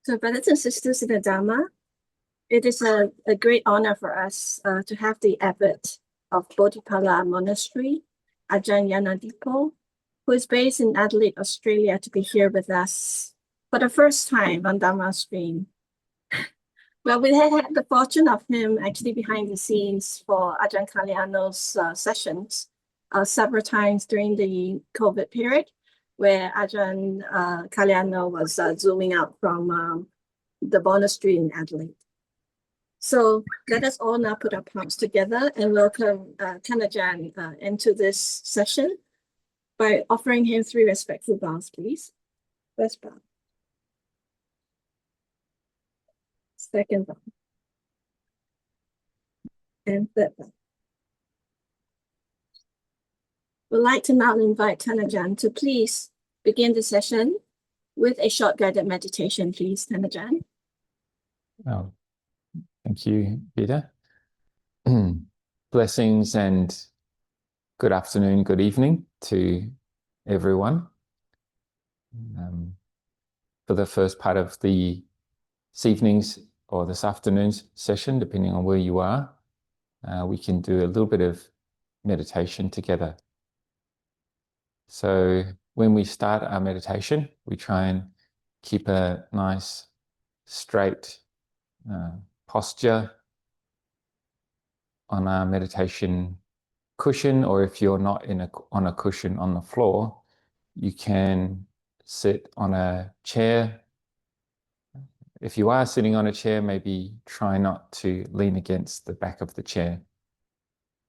So, brothers and sisters in the Dharma, it is a great honor for us to have the abbot of Bodhipala Monastery, Ajahn Nyanadipo, who is based in Adelaide, Australia, to be here with us for the first time on Dhamma stream. Well, we had the fortune of him actually behind the scenes for Ajahn Kalyano's sessions several times during the COVID period, where Ajahn Kalyano was zooming out from the monastery in Adelaide. So let us all now put our palms together and welcome Tanajan into this session by offering him 3 respectful bows, please. First bow. Second bow. And third bow. We'd like to now invite Tanajan to please begin the session with a short guided meditation, please, Tanajan. Oh, thank you, Peter. Blessings and good afternoon, good evening to everyone. For the first part of this evening's or this afternoon's session, depending on where you are, we can do a little bit of meditation together. So when we start our meditation, we try and keep a nice, straight posture on our meditation cushion, or if you're not on a cushion on the floor, you can sit on a chair. If you are sitting on a chair, maybe try not to lean against the back of the chair,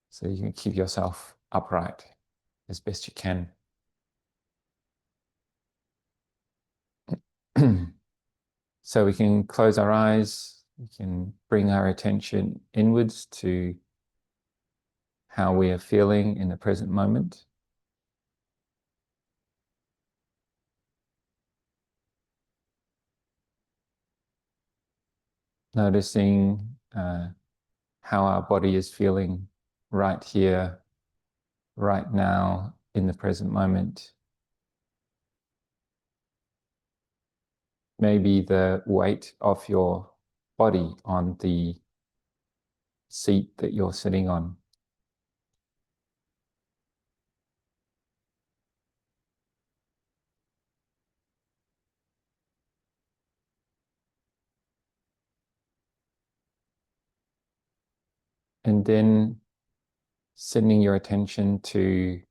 so you can keep yourself upright as best you can. So we can close our eyes, we can bring our attention inwards to how we are feeling in the present moment. Noticing how our body is feeling right here, right now, in the present moment. Maybe the weight of your body on the seat that you're sitting on. And then sending your attention to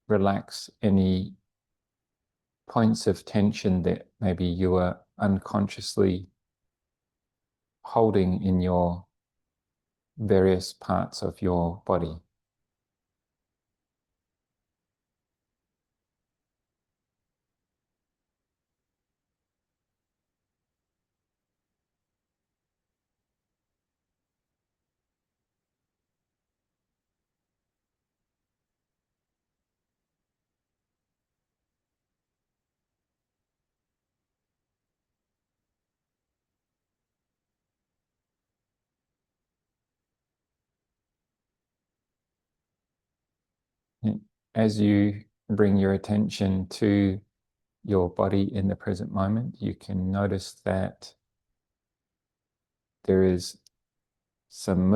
relax any points of tension that maybe you are unconsciously holding in your various parts of your body. As you bring your attention to your body in the present moment, you can notice that there is some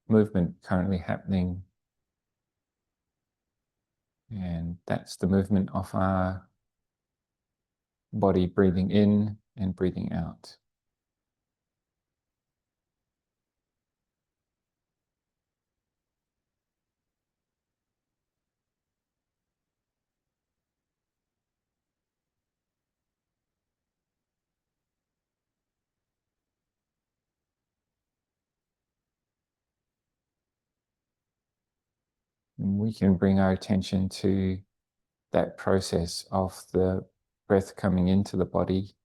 movement currently happening, and that's the movement of our body breathing in and breathing out. And we can bring our attention to that process of the breath coming into the body,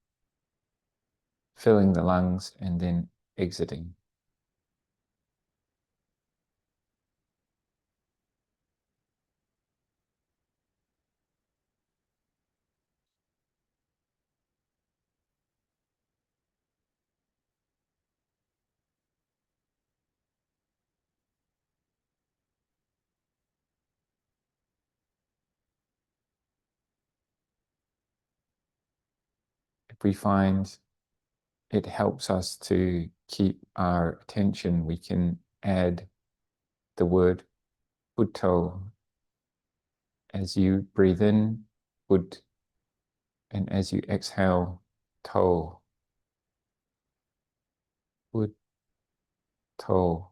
filling the lungs, and then exiting. If we find it helps us to keep our attention, we can add the word Butto. As you breathe in, Bud, and as you exhale, To. Bud, To.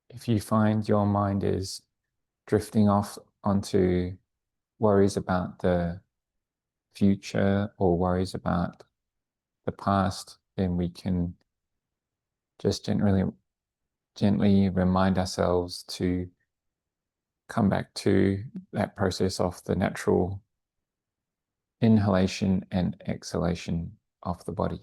If you find your mind is drifting off onto worries about the future or worries about the past, then we can just gently remind ourselves to come back to that process of the natural inhalation and exhalation of the body.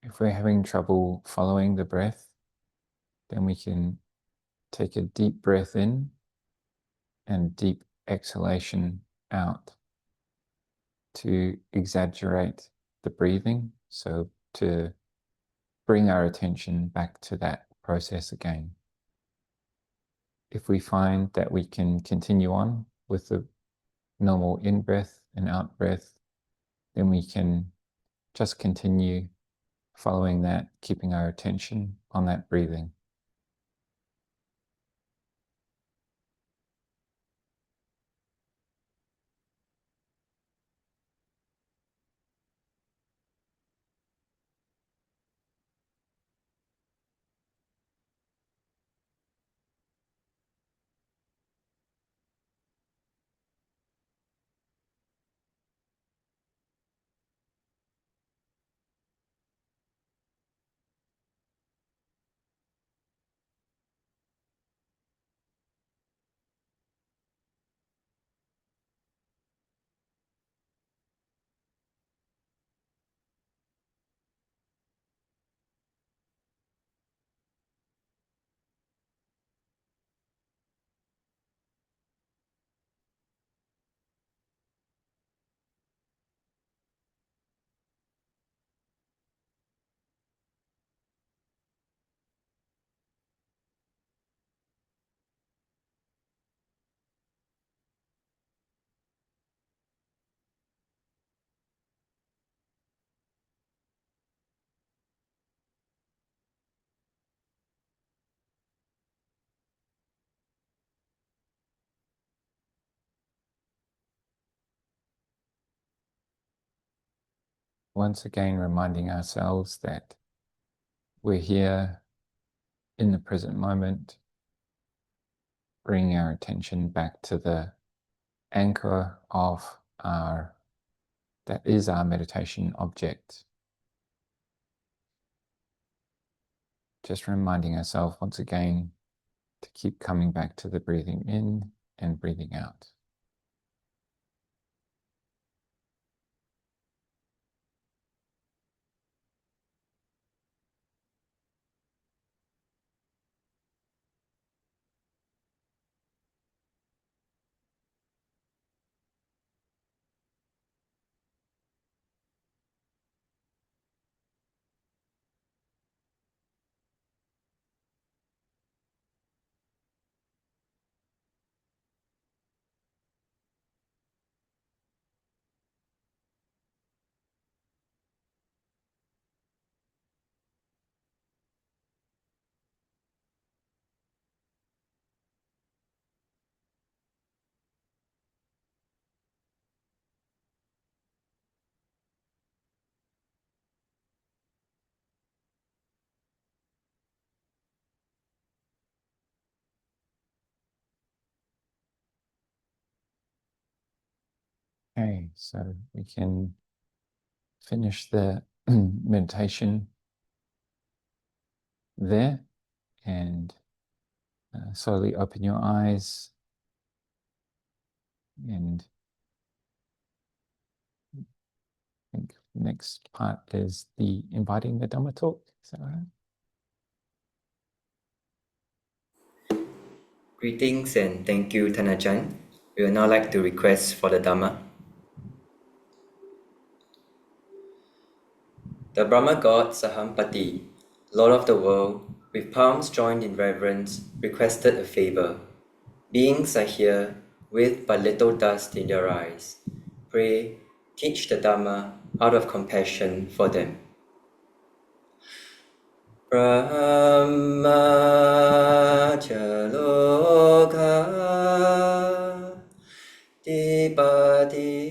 If we're having trouble following the breath, then we can take a deep breath in and deep exhalation out to exaggerate the breathing, so to bring our attention back to that process again. If we find that we can continue on with the normal in-breath and out-breath, then we can just continue following that, keeping our attention on that breathing. Once again, reminding ourselves that we're here in the present moment, bringing our attention back to the anchor of that is our meditation object. Just reminding ourselves once again to keep coming back to the breathing in and breathing out. Okay, so we can finish the meditation there and slowly open your eyes, and I think the next part is the inviting the Dhamma talk. Is that right? Greetings and thank you, Ajahn. We would now like to request for the Dhamma. The Brahma god Sahampati, Lord of the world, with palms joined in reverence, requested a favor. Beings are here with but little dust in their eyes. Pray, teach the Dhamma out of compassion for them. Brahmachaloka Dipati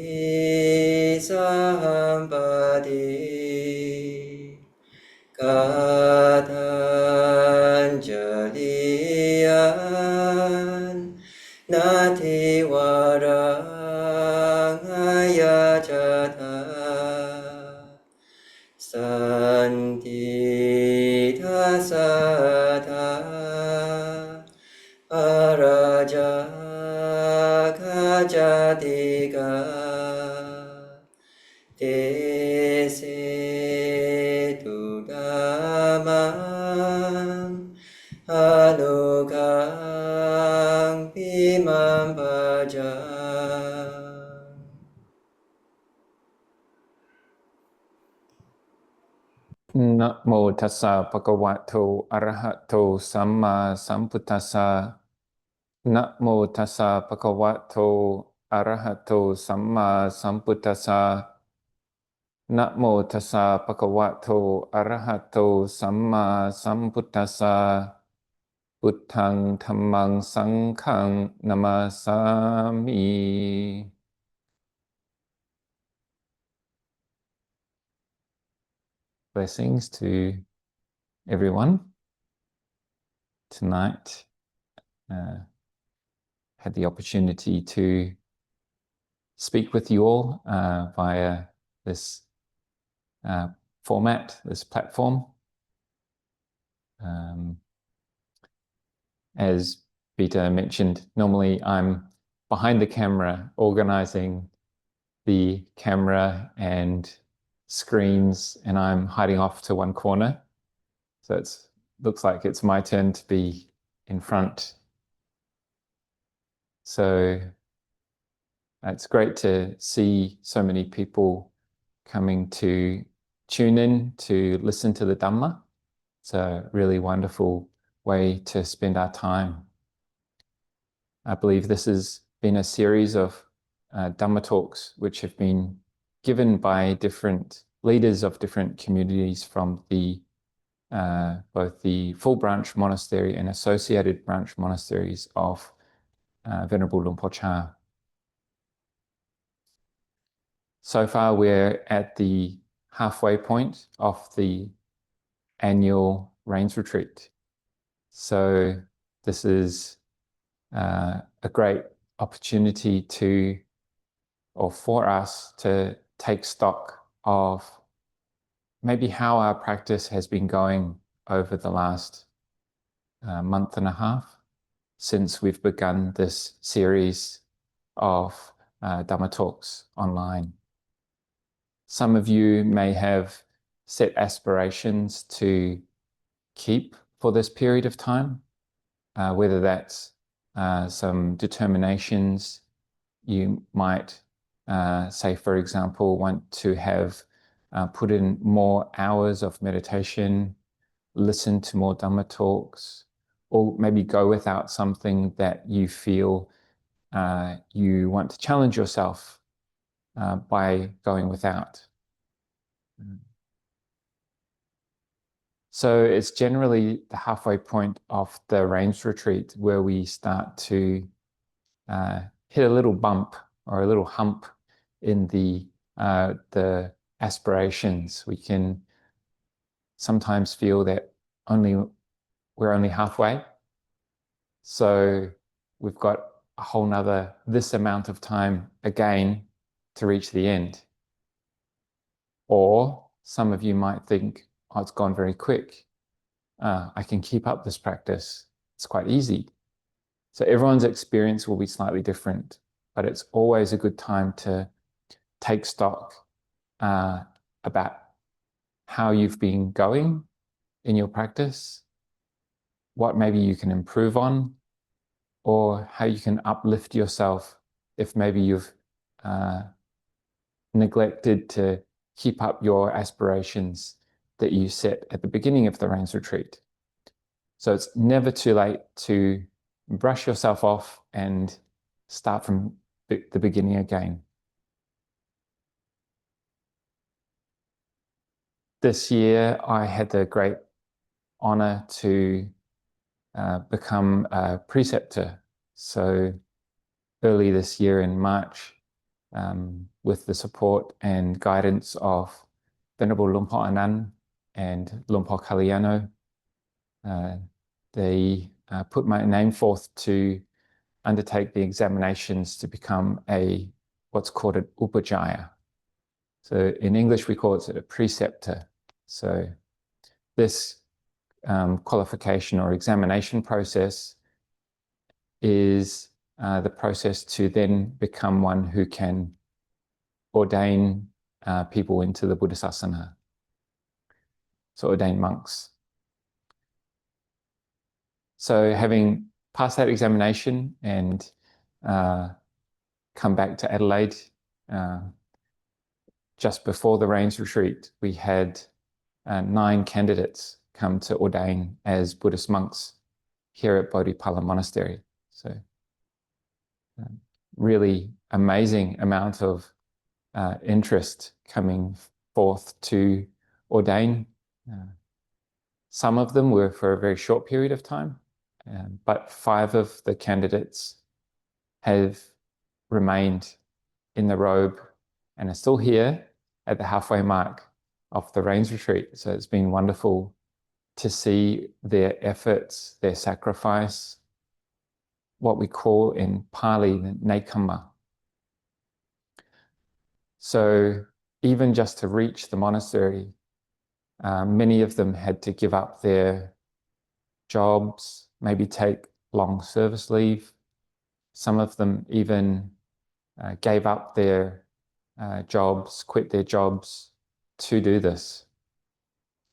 Sahampati Katanjaliyan Nati Warang Ayajata Santi Tasata Araja Kajatika Dese Tudamam Anukang Pimam Bhajam. Namo tassa bhagavato arahato samma sambuddhassa. Namo tassa bhagavato arahato samma sambuddhassa. Namo tassa bhagavato arahato samma sambuddhassa. Buddhang dhammang sanghang namasami. Blessings to everyone. Tonight, had the opportunity to speak with you all via this format, this platform. As Peter mentioned, normally I'm behind the camera organizing the camera and screens, and I'm hiding off to one corner. So it looks like it's my turn to be in front. So it's great to see so many people coming to tune in to listen to the Dhamma. It's a really wonderful way to spend our time. I believe this has been a series of Dhamma talks which have been given by different leaders of different communities from the both the full branch monastery and associated branch monasteries of Venerable Luang Por Chah. So far, we're at the halfway point of the annual Rains Retreat. So this is a great opportunity for us to take stock of maybe how our practice has been going over the last month and a half since we've begun this series of Dhamma talks online. Some of you may have set aspirations to keep for this period of time, whether that's some determinations. You might say, for example, want to have put in more hours of meditation, listen to more Dhamma talks, or maybe go without something that you feel you want to challenge yourself by going without. So it's generally the halfway point of the Rains Retreat where we start to hit a little bump or a little hump in the aspirations. We can sometimes feel that we're only halfway. So we've got a whole nother this amount of time again to reach the end. Or some of you might think, oh, it's gone very quick. I can keep up this practice. It's quite easy. So everyone's experience will be slightly different, but it's always a good time to take stock about how you've been going in your practice, what maybe you can improve on, or how you can uplift yourself if maybe you've neglected to keep up your aspirations that you set at the beginning of the Rains Retreat. So it's never too late to brush yourself off and start from the beginning again. This year, I had the great honor to become a preceptor. So early this year in March, with the support and guidance of Venerable Lumpur Anand and Lumpur Kalyano, they put my name forth to undertake the examinations to become what's called an upajjhaya. So in English, we call it a preceptor. So this qualification or examination process is the process to then become one who can ordain people into the Buddhasasana. So ordain monks. So having passed that examination and come back to Adelaide, just before the Rains Retreat, we had 9 candidates come to ordain as Buddhist monks here at Bodhipala Monastery. So really amazing amount of interest coming forth to ordain. Some of them were for a very short period of time, but 5 of the candidates have remained in the robe and are still here at the halfway mark of the Rains Retreat. So it's been wonderful to see their efforts, their sacrifice, what we call in Pali, nekama. So even just to reach the monastery, many of them had to give up their jobs, maybe take long service leave. Some of them even gave up their jobs, quit their jobs to do this,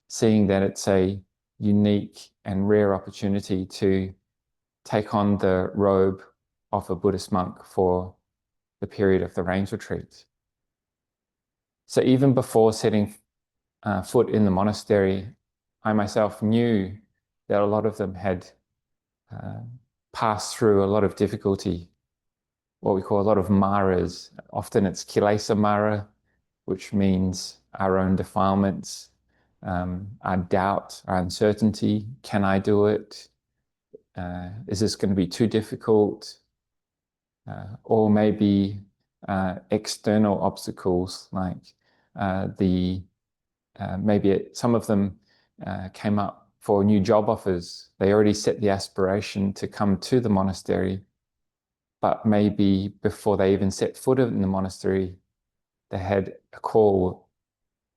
seeing that it's a unique and rare opportunity to take on the robe of a Buddhist monk for the period of the Rains Retreat. So even before setting foot in the monastery, I myself knew that a lot of them had passed through a lot of difficulty, what we call a lot of maras. Often it's kilesa mara, which means our own defilements, our doubt, our uncertainty. Can I do it? Is this going to be too difficult? Or maybe external obstacles like some of them came up for new job offers. They already set the aspiration to come to the monastery, but maybe before they even set foot in the monastery, they had a call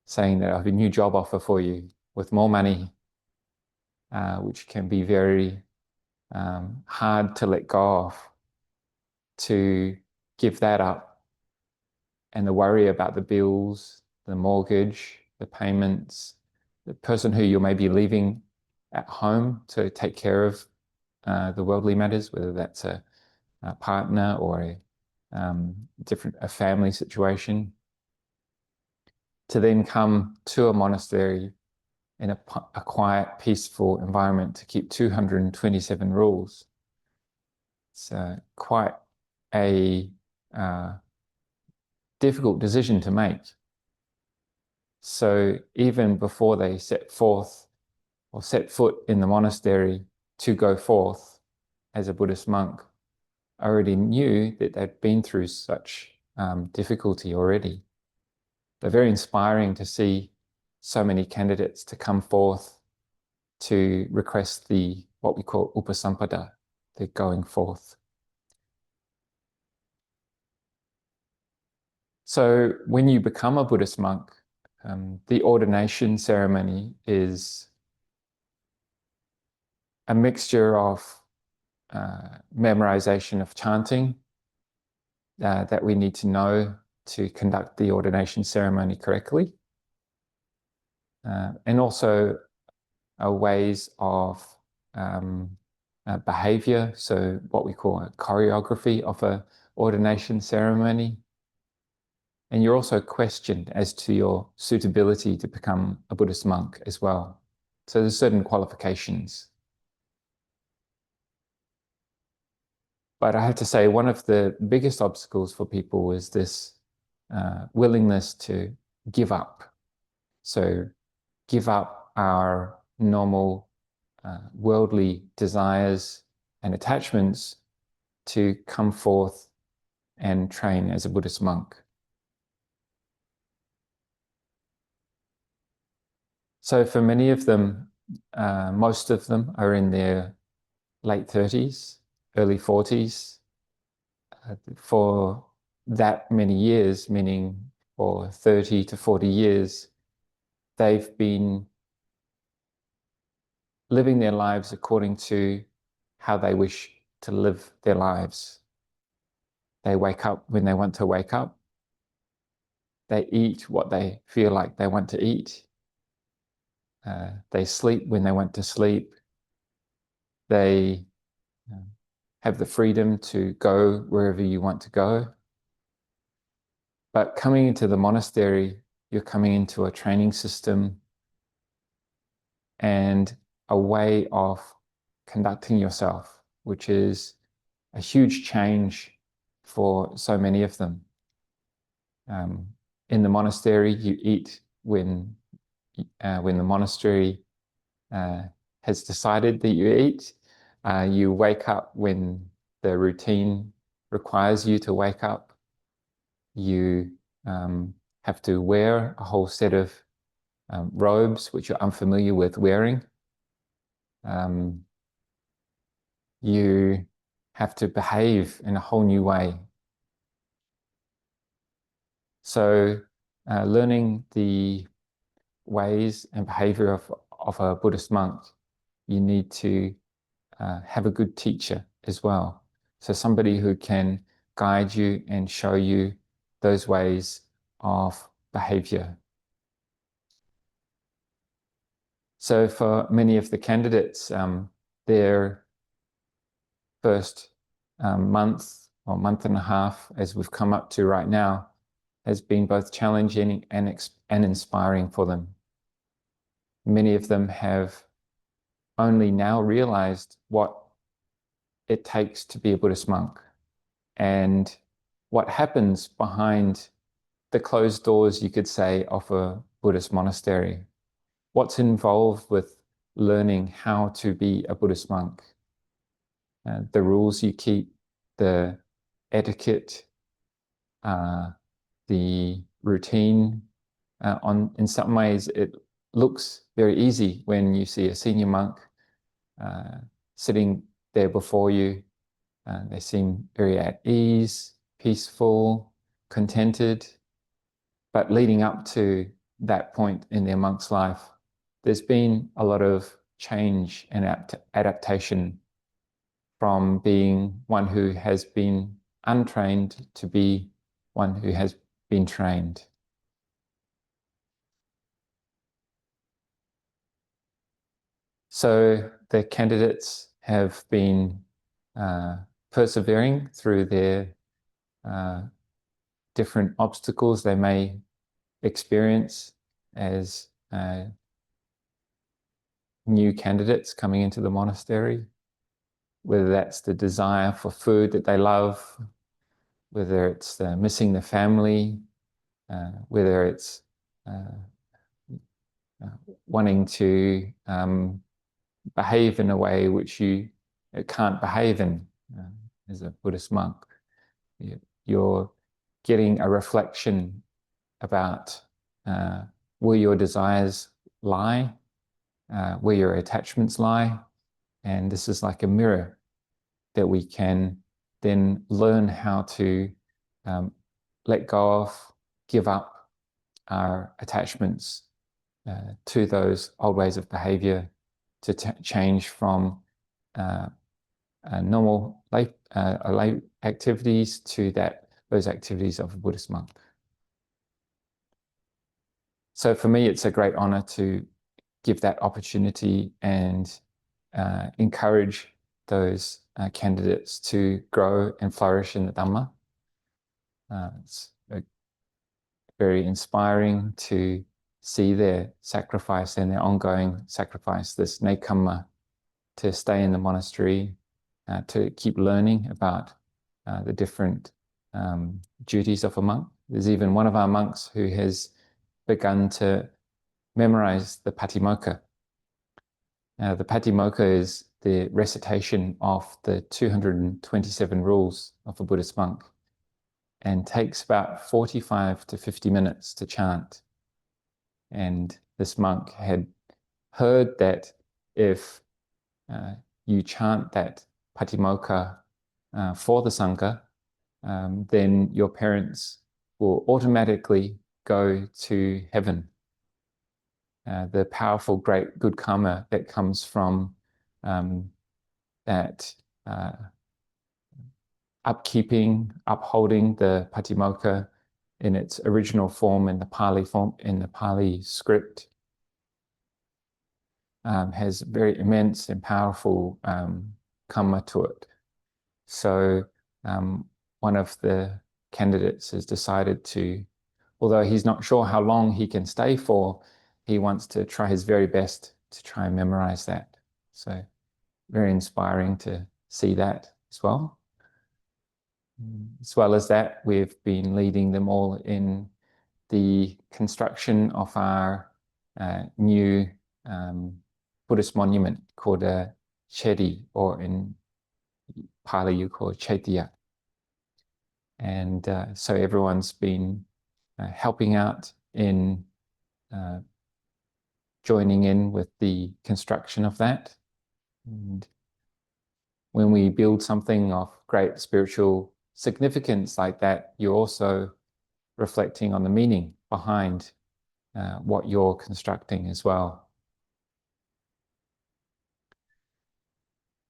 saying that I have a new job offer for you with more money, which can be very hard to let go of, to give that up, and the worry about the bills, the mortgage, the payments, the person who you're maybe leaving at home to take care of the worldly matters, whether that's a partner or a family situation, to then come to a monastery in a quiet, peaceful environment to keep 227 rules. It's quite a difficult decision to make. So even before they set forth or set foot in the monastery to go forth as a Buddhist monk, I already knew that they'd been through such difficulty already. They're very inspiring to see so many candidates to come forth to request what we call upasampada, the going forth. So when you become a Buddhist monk, the ordination ceremony is a mixture of memorization of chanting that we need to know to conduct the ordination ceremony correctly, and also ways of behavior, so what we call a choreography of a ordination ceremony. And you're also questioned as to your suitability to become a Buddhist monk as well. So there's certain qualifications. But I have to say, one of the biggest obstacles for people is this willingness to give up. So give up our normal worldly desires and attachments to come forth and train as a Buddhist monk. So for many of them, most of them are in their late 30s, early 40s. For that many years, meaning for 30 to 40 years, they've been living their lives according to how they wish to live their lives. They wake up when they want to wake up. They eat what they feel like they want to eat. They sleep when they want to sleep. They have the freedom to go wherever you want to go. But coming into the monastery, you're coming into a training system and a way of conducting yourself, which is a huge change for so many of them. In the monastery, you eat when the monastery has decided that you eat. You wake up when the routine requires you to wake up. You have to wear a whole set of robes which you're unfamiliar with wearing. You have to behave in a whole new way. So learning the ways and behavior of a Buddhist monk, you need to have a good teacher as well. So somebody who can guide you and show you those ways of behavior. So for many of the candidates, their first month or month and a half, as we've come up to right now, has been both challenging and inspiring for them. Many of them have only now realized what it takes to be a Buddhist monk and what happens behind the closed doors, you could say, of a Buddhist monastery. What's involved with learning how to be a Buddhist monk, the rules you keep, the etiquette, the routine. In some ways, it looks very easy when you see a senior monk sitting there before you. They seem very at ease, peaceful, contented. But leading up to that point in their monk's life, there's been a lot of change and adaptation from being one who has been untrained to be one who has been trained. So the candidates have been persevering through their different obstacles they may experience as new candidates coming into the monastery, whether that's the desire for food that they love, whether it's missing the family, whether it's wanting to behave in a way which you can't behave in as a Buddhist monk. You're getting a reflection about where your desires lie, where your attachments lie, and this is like a mirror that we can then learn how to let go of give up our attachments to those old ways of behavior, to change from normal life activities to those activities of a Buddhist monk. So for me, it's a great honor to give that opportunity and encourage those candidates to grow and flourish in the Dhamma. It's very inspiring to see their sacrifice and their ongoing sacrifice, this nekamma, to stay in the monastery, to keep learning about the different duties of a monk. There's even one of our monks who has begun to memorize the Patimokkha. The Patimokkha is the recitation of the 227 rules of a Buddhist monk, and takes about 45 to 50 minutes to chant. And this monk had heard that if you chant that Patimokkha for the Sangha, then your parents will automatically go to heaven. The powerful, great, good karma that comes from that upkeeping, upholding the Patimokkha in its original form, in the Pali script, has very immense and powerful karma to it. So one of the candidates has decided to, although he's not sure how long he can stay for, he wants to try his very best to try and memorize that. So very inspiring to see that as well. As well as that, we've been leading them all in the construction of our new Buddhist monument called a chedi, or in Pali you call it chaitya. And so everyone's been helping out in joining in with the construction of that. And when we build something of great spiritual significance like that, you're also reflecting on the meaning behind what you're constructing as well.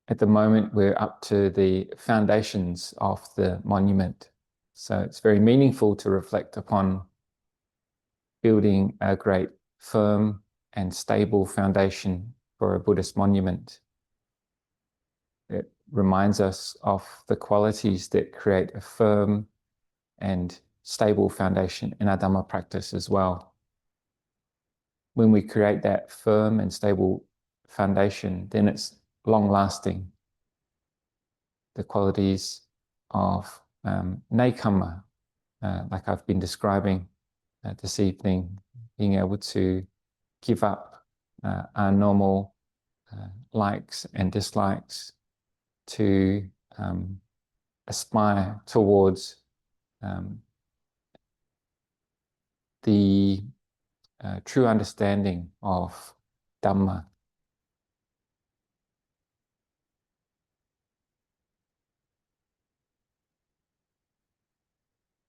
At the moment, we're up to the foundations of the monument. So it's very meaningful to reflect upon building a great, firm and stable foundation for a Buddhist monument. It reminds us of the qualities that create a firm and stable foundation in our Dhamma practice as well. When we create that firm and stable foundation, then it's long-lasting. The qualities of nekamma, like I've been describing this evening, being able to give up our normal likes and dislikes to aspire towards the true understanding of Dhamma.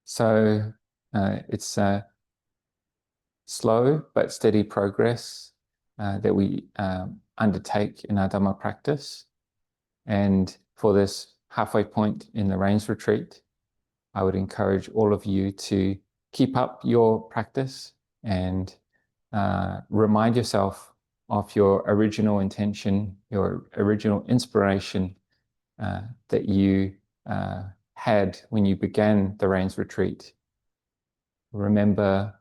So it's a slow but steady progress that we undertake in our Dhamma practice. And for this halfway point in the Rains Retreat, I would encourage all of you to keep up your practice and remind yourself of your original intention, your original inspiration that you had when you began the Rains Retreat. Remember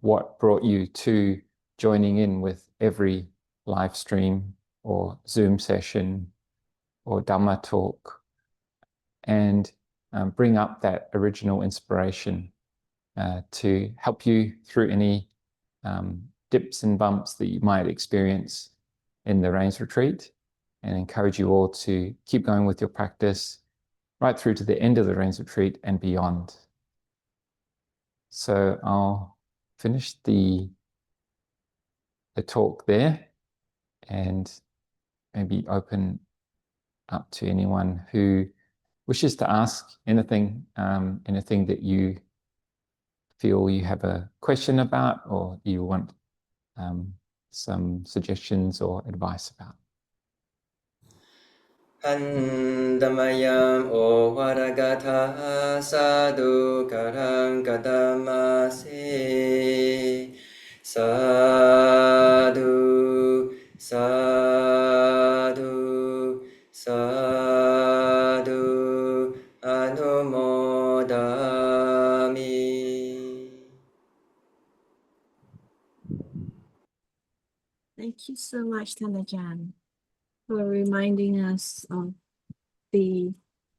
what brought you to joining in with every live stream or Zoom session or Dhamma talk, and bring up that original inspiration to help you through any dips and bumps that you might experience in the Rains Retreat, and encourage you all to keep going with your practice right through to the end of the Rains Retreat and beyond. So I'll finish the talk there and maybe open up to anyone who wishes to ask anything, anything that you feel you have a question about or you want some suggestions or advice about. หันธรรมยามโอวารกถาสาธุกรังกตมาเสสาธุสาธุสาธุอนุโมดามิ Thank you so much, Tanajan, for reminding us of the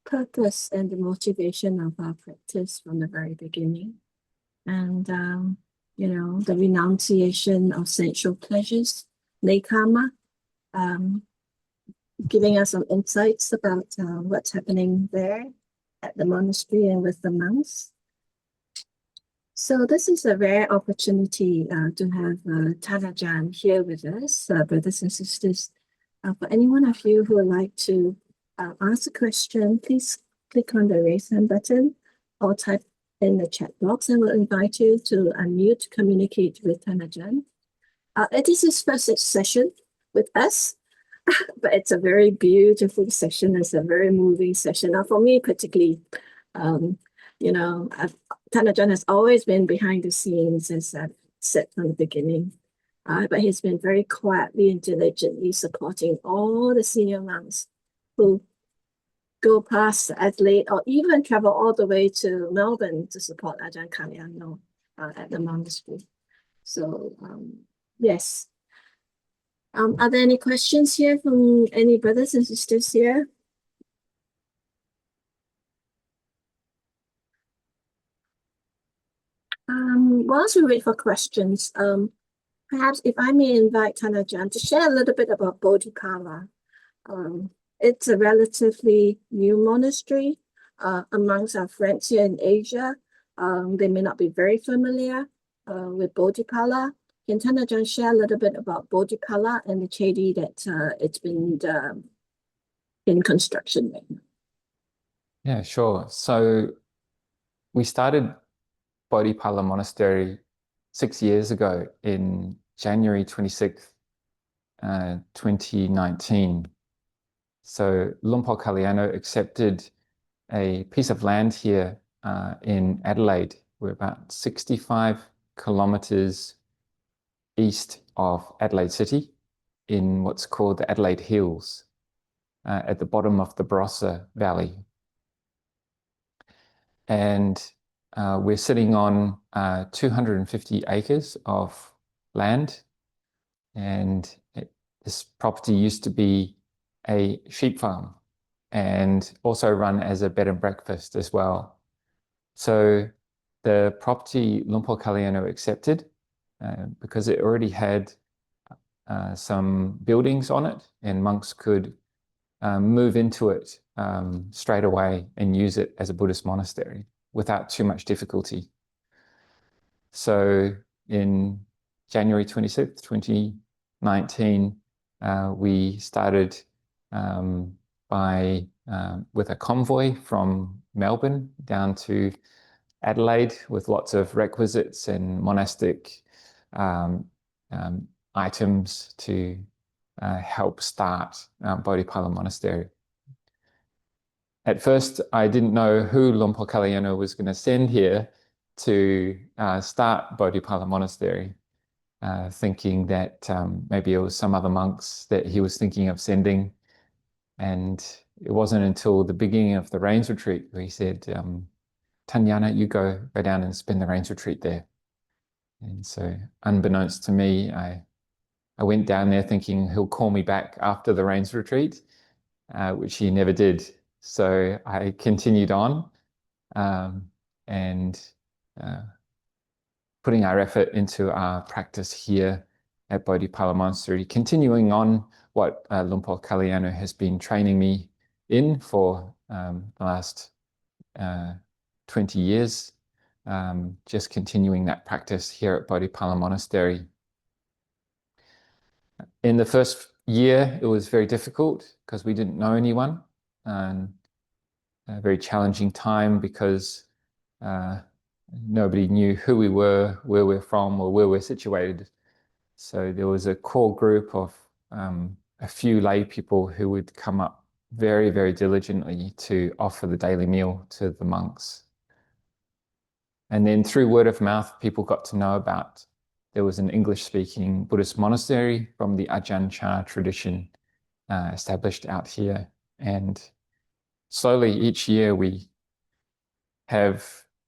purpose and the motivation of our practice from the very beginning. And, the renunciation of sensual pleasures, nekama, giving us some insights about what's happening there at the monastery and with the monks. So this is a rare opportunity to have Tanajan here with us, brothers and sisters. For any one of you who would like to ask a question, please click on the raise hand button or type in the chat box, and we'll invite you to unmute to communicate with Tanajan. It is his first session with us, but it's a very beautiful session. It's a very moving session. Now, for me particularly, Tanajan has always been behind the scenes, as I've said from the beginning. But he's been very quietly and diligently supporting all the senior monks who go past Adelaide or even travel all the way to Melbourne to support Ajahn Kalyano at the monastery. So, yes. Are there any questions here from any brothers and sisters here? Whilst we wait for questions, perhaps if I may invite Tanajan to share a little bit about Bodhipala. It's a relatively new monastery amongst our friends here in Asia. They may not be very familiar with Bodhipala. Can Tanajan share a little bit about Bodhipala and the chedi that it's been in construction right now? Yeah, sure. So we started Bodhipala Monastery 6 years ago in January 26th, 2019. So Lumpur Kalyano accepted a piece of land here in Adelaide. We're about 65 kilometres east of Adelaide City in what's called the Adelaide Hills at the bottom of the Vassa Valley. And we're sitting on 250 acres of land, and this property used to be a sheep farm and also run as a bed and breakfast as well. So the property Lumpur Kalyano accepted because it already had some buildings on it, and monks could move into it straight away and use it as a Buddhist monastery without too much difficulty. So in January 26th, 2019, we started with a convoy from Melbourne down to Adelaide with lots of requisites and monastic items to help start Bodhipala Monastery. At first, I didn't know who Lumpur Kalyano was going to send here to start Bodhipala Monastery, thinking that maybe it was some other monks that he was thinking of sending. And it wasn't until the beginning of the rains retreat where he said, Tanyana, you go down and spend the rains retreat there. And so unbeknownst to me, I went down there thinking he'll call me back after the rains retreat, which he never did. So I continued on and putting our effort into our practice here at Bodhipala Monastery, continuing on what Lumpur Kalyano has been training me in for the last 20 years, just continuing that practice here at Bodhipala Monastery. In the first year, it was very difficult because we didn't know anyone. A very challenging time because nobody knew who we were, where we're from, or where we're situated. So there was a core group of a few lay people who would come up very, very diligently to offer the daily meal to the monks. And then through word of mouth, people got to know about there was an English-speaking Buddhist monastery from the Ajahn Chah tradition established out here. And slowly each year we have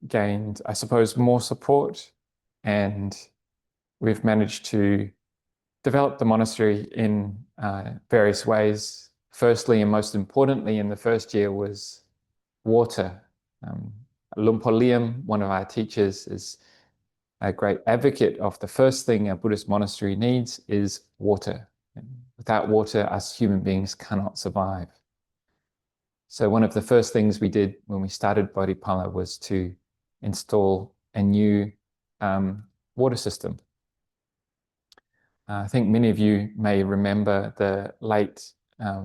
gained, I suppose, more support, and we've managed to develop the monastery in various ways. Firstly, and most importantly, in the first year was water. Lumpur Liam, one of our teachers, is a great advocate of the first thing a Buddhist monastery needs is water. And without water, us human beings cannot survive. So one of the first things we did when we started Bodhipala was to install a new water system. I think many of you may remember the late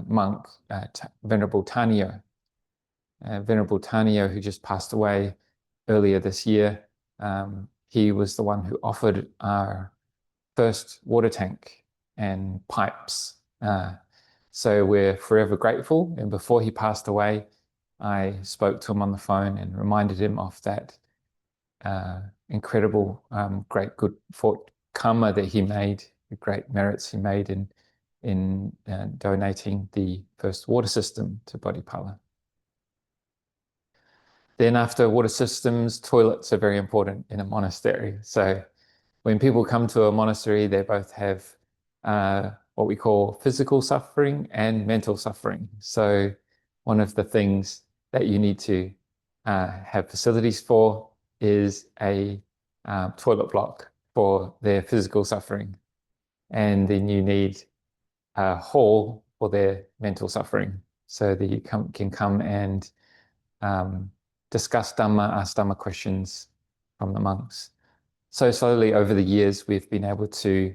monk, Venerable Tanio. Venerable Tanio, who just passed away earlier this year, he was the one who offered our first water tank and pipes. So we're forever grateful. And before he passed away, I spoke to him on the phone and reminded him of that incredible, great good karma that he made, the great merits he made in donating the first water system to Bodhipala. Then after water systems, toilets are very important in a monastery. So when people come to a monastery, they both have what we call physical suffering and mental suffering. So one of the things that you need to have facilities for is a toilet block for their physical suffering. And then you need a hall for their mental suffering, so that you can come and discuss Dhamma, ask Dhamma questions from the monks. So slowly over the years, we've been able to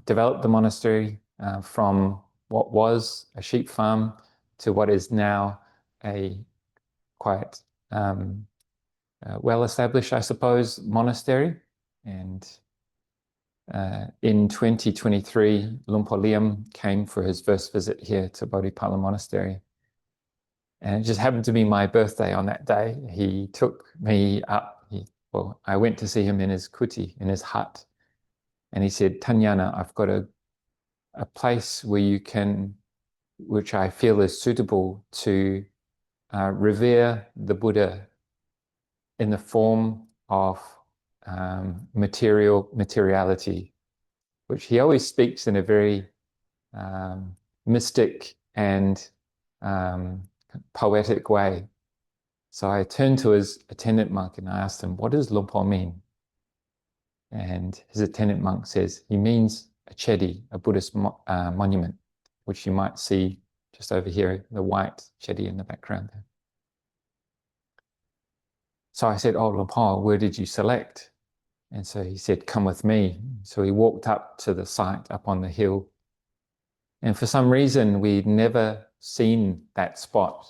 develop the monastery from what was a sheep farm to what is now a quite well-established, I suppose, monastery. And in 2023, Lumpur Liam came for his first visit here to Bodhipala Monastery. And it just happened to be my birthday on that day. He took me up. I went to see him in his kuti, in his hut. And he said, Tanyana, I've got a place where you can, which I feel is suitable to revere the Buddha in the form of materiality, which he always speaks in a very mystic and poetic way. So I turned to his attendant monk and I asked him, what does Lumpur mean? And his attendant monk says, he means a chedi, a Buddhist monument, which you might see just over here, the white chedi in the background there. So I said, oh, Lumpur, where did you select? And so he said, come with me. So he walked up to the site up on the hill. And for some reason, we'd never seen that spot.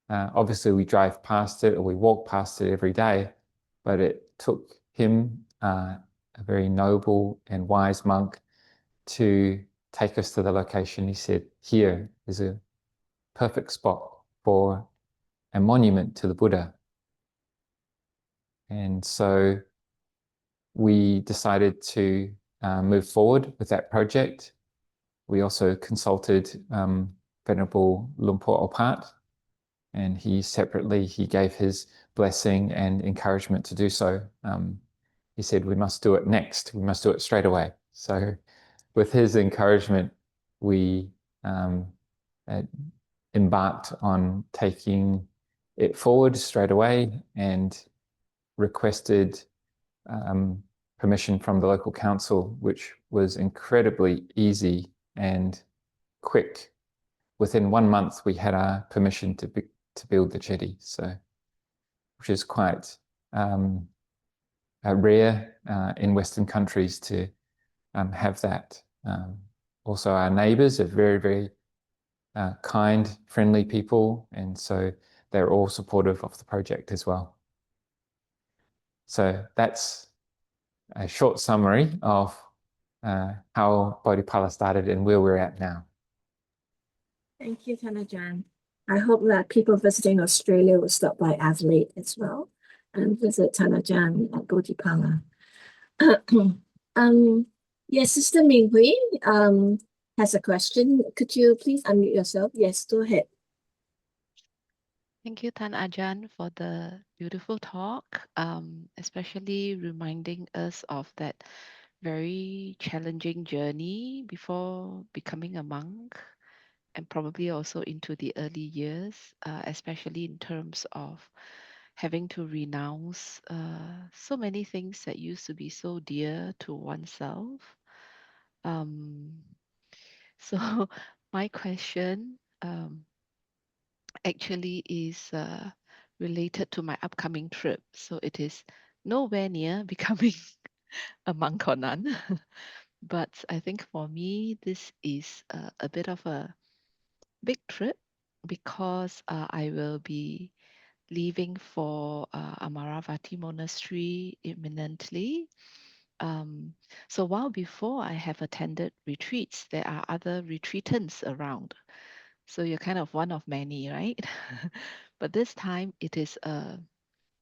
Obviously, we drive past it or we walk past it every day, but it took him, a very noble and wise monk, to take us to the location. He said, here is a perfect spot for a monument to the Buddha. And so we decided to move forward with that project. We also consulted Venerable Lumpur Opat, and he gave his blessing and encouragement to do so. He said, we must do it next. We must do it straight away. So with his encouragement, we embarked on taking it forward straight away and requested permission from the local council, which was incredibly easy and quick. Within 1 month, we had our permission to build the chedi, so which is quite rare in Western countries to have that. Also, our neighbours are very, very kind, friendly people, and so they're all supportive of the project as well. So that's a short summary of how Bodhipala started and where we're at now. Thank you, Ajahn. I hope that people visiting Australia will stop by Adelaide as well and visit Ajahn at Bodhipala. Yes, Sister Minghui has a question. Could you please unmute yourself? Yes, go ahead. Thank you, Ajahn, for the beautiful talk, especially reminding us of that very challenging journey before becoming a monk, and probably also into the early years, especially in terms of having to renounce so many things that used to be so dear to oneself. So my question actually is related to my upcoming trip. So it is nowhere near becoming a monk or nun. But I think for me, this is a bit of a big trip because I will be leaving for Amaravati Monastery imminently. So while before I have attended retreats, there are other retreatants around. So you're kind of one of many, right? But this time it is a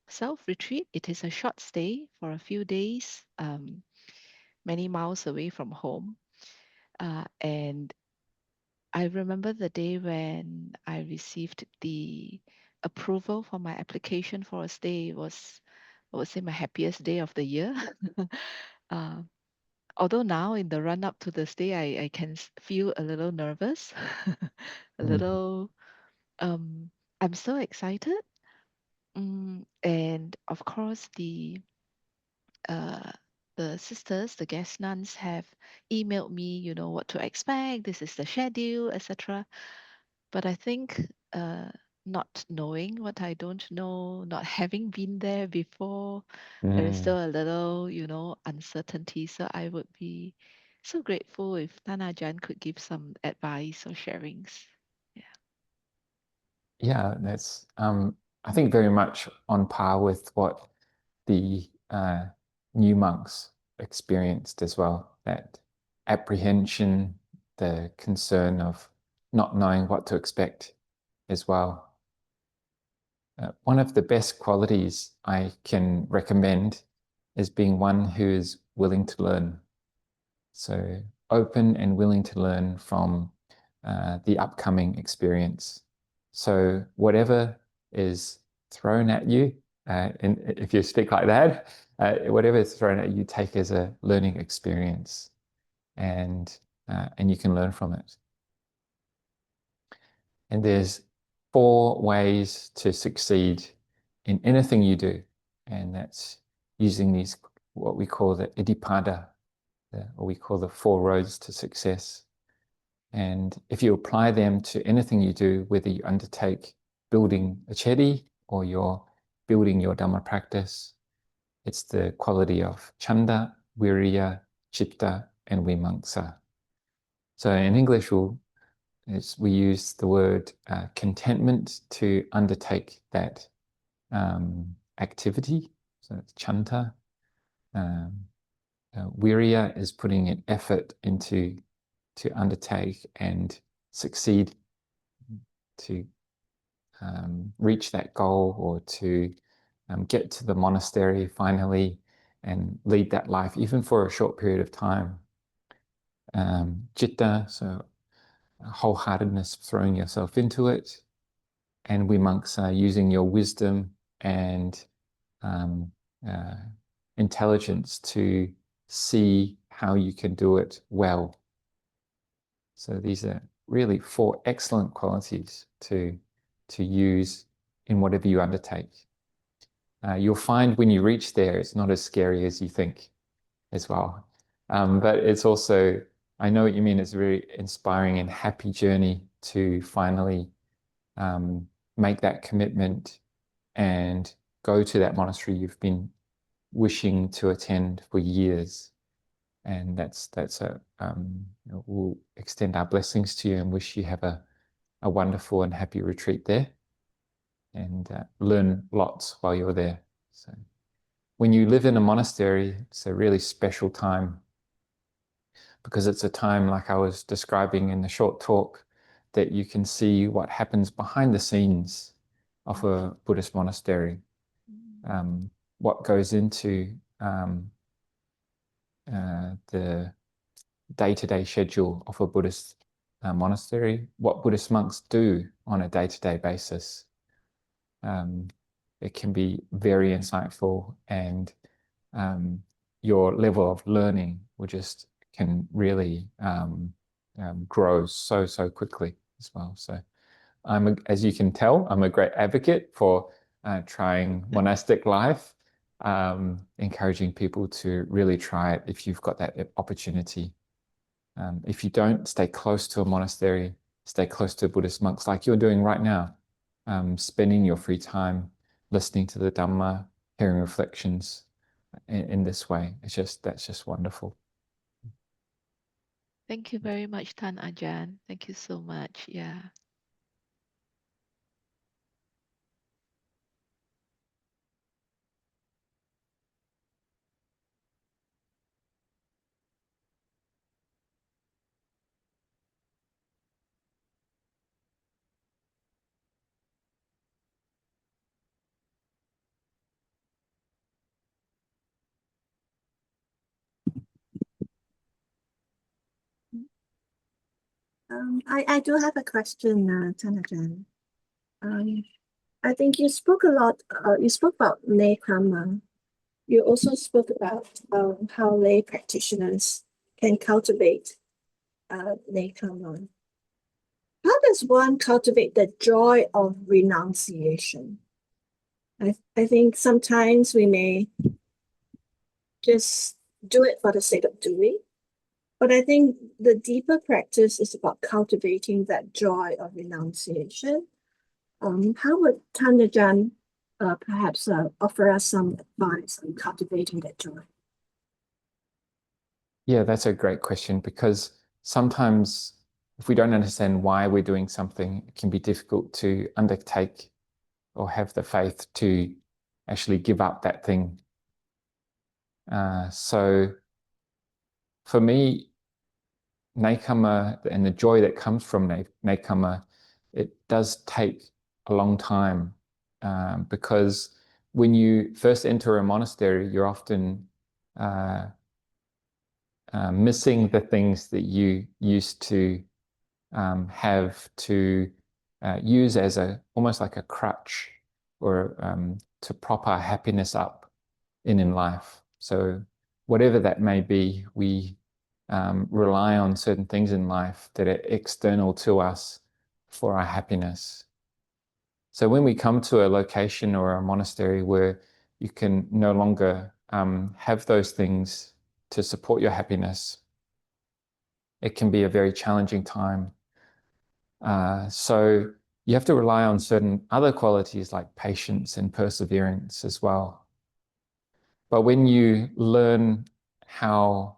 self-retreat. It is a short stay for a few days, many miles away from home. And I remember the day when I received the approval for my application for a stay was, I would say, my happiest day of the year. uh, Although now in the run up to the stay, I can feel a little nervous, a little, I'm so excited. And of course, uh, the sisters, the guest nuns, have emailed me, what to expect. This is the schedule, etc. But I think not knowing what I don't know, not having been there before, there is still a little, uncertainty. So I would be so grateful if Ajahn could give some advice or sharings. Yeah. Yeah, that's I think very much on par with what the new monks experienced as well. That apprehension, the concern of not knowing what to expect as well. One of the best qualities I can recommend is being one who is willing to learn. So open and willing to learn from the upcoming experience. So whatever is thrown at you, and if you speak like that, whatever is thrown at you, take as a learning experience, and you can learn from it. And there's 4 ways to succeed in anything you do, and that's using these, what we call the iddhipada, or we call the 4 roads to success. And if you apply them to anything you do, whether you undertake building a chedi or you're building your Dhamma practice, it's the quality of chanda, viriya, chitta, and vimamsa. So in English, we use the word contentment to undertake that activity. So it's chanta. Viriya is putting an effort into to undertake and succeed to reach that goal, or to get to the monastery finally and lead that life, even for a short period of time. Citta, so wholeheartedness, throwing yourself into it. And vimamsa, using your wisdom and intelligence to see how you can do it well. So these are really 4 excellent qualities to use in whatever you undertake. You'll find when you reach there, it's not as scary as you think as well. But it's also, I know what you mean, it's a very inspiring and happy journey to finally make that commitment and go to that monastery you've been wishing to attend for years. And that's we'll extend our blessings to you and wish you have a wonderful and happy retreat there, and learn lots while you're there. So when you live in a monastery, it's a really special time, because it's a time, like I was describing in the short talk, that you can see what happens behind the scenes of a Buddhist monastery, what goes into the day-to-day schedule of a Buddhist monastery, what Buddhist monks do on a day-to-day basis. It can be very insightful, and your level of learning will just can really grow so quickly as well. So as you can tell, I'm a great advocate for trying monastic life, encouraging people to really try it if you've got that opportunity. If you don't, stay close to a monastery, stay close to Buddhist monks like you're doing right now, spending your free time listening to the Dhamma, hearing reflections in this way. That's just wonderful. Thank you very much, Tan Ajahn. Thank you so much. Yeah. I do have a question, Tanajan. I think you spoke a lot, you spoke about lay karma. You also spoke about how lay practitioners can cultivate lay karma. How does one cultivate the joy of renunciation? I think sometimes we may just do it for the sake of doing. But I think the deeper practice is about cultivating that joy of renunciation. How would Tanajan perhaps offer us some advice on cultivating that joy? Yeah, that's a great question, because sometimes if we don't understand why we're doing something, it can be difficult to undertake or have the faith to actually give up that thing. So for me, nekkhamma and the joy that comes from nekkhamma, it does take a long time, because when you first enter a monastery, you're often missing the things that you used to have to use as almost like a crutch, or to prop our happiness up in life. So whatever that may be, we rely on certain things in life that are external to us for our happiness. So when we come to a location or a monastery where you can no longer have those things to support your happiness, it can be a very challenging time. So you have to rely on certain other qualities like patience and perseverance as well. But when you learn how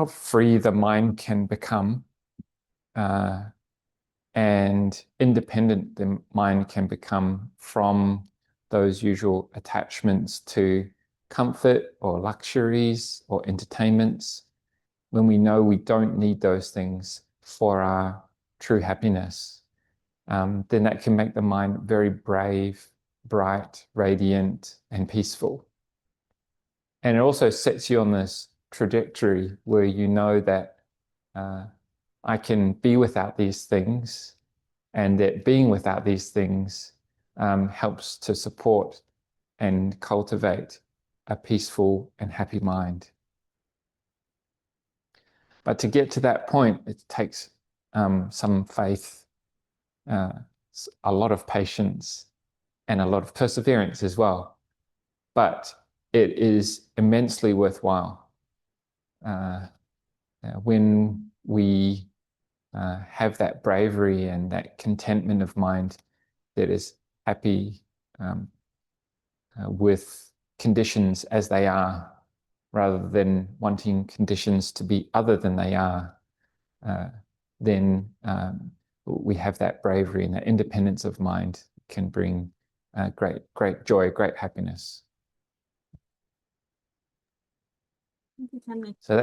free the mind can become, and independent the mind can become from those usual attachments to comfort or luxuries or entertainments, when we know we don't need those things for our true happiness, then that can make the mind very brave, bright, radiant, and peaceful. And it also sets you on this trajectory where you know that I can be without these things, and that being without these things helps to support and cultivate a peaceful and happy mind. But to get to that point, it takes some faith, a lot of patience, and a lot of perseverance as well. But it is immensely worthwhile. When we have that bravery and that contentment of mind that is happy with conditions as they are, rather than wanting conditions to be other than they are, then we have that bravery, and that independence of mind can bring great joy, great happiness. So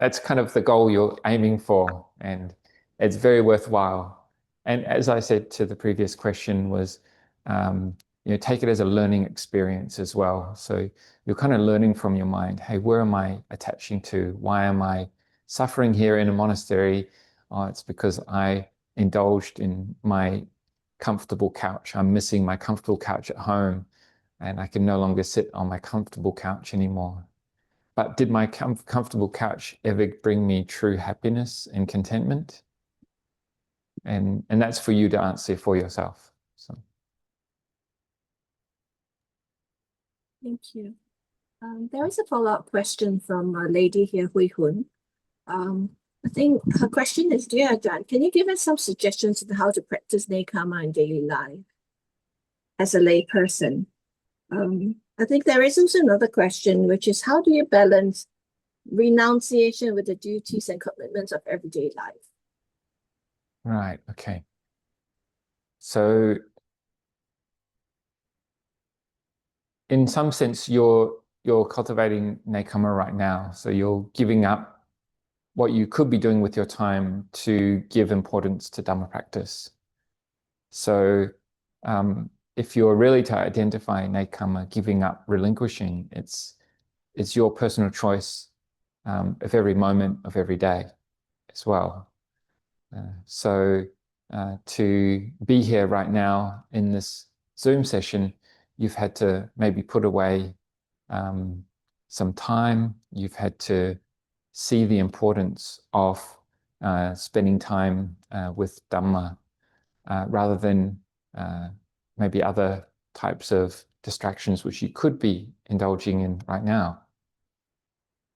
that's kind of the goal you're aiming for, and it's very worthwhile. And as I said to the previous question, was take it as a learning experience as well. So you're kind of learning from your mind. Hey, where am I attaching to? Why am I suffering here in a monastery? Oh, it's because I indulged in my comfortable couch. I'm missing my comfortable couch at home, and I can no longer sit on my comfortable couch anymore. But did my comfortable couch ever bring me true happiness and contentment? And that's for you to answer for yourself. So. Thank you. There is a follow-up question from a lady here, Hui Hun. I think her question is, dear Ajahn, can you give us some suggestions on how to practice nekkhamma in daily life as a lay person? I think there is also another question, which is, how do you balance renunciation with the duties and commitments of everyday life? Right, okay. So in some sense, you're cultivating nekkhamma right now. So you're giving up what you could be doing with your time to give importance to Dhamma practice. So if you're really to identify nekkhamma, giving up, relinquishing, it's your personal choice of every moment of every day as well. So to be here right now in this Zoom session, you've had to maybe put away some time. You've had to see the importance of spending time with Dhamma rather than maybe other types of distractions which you could be indulging in right now.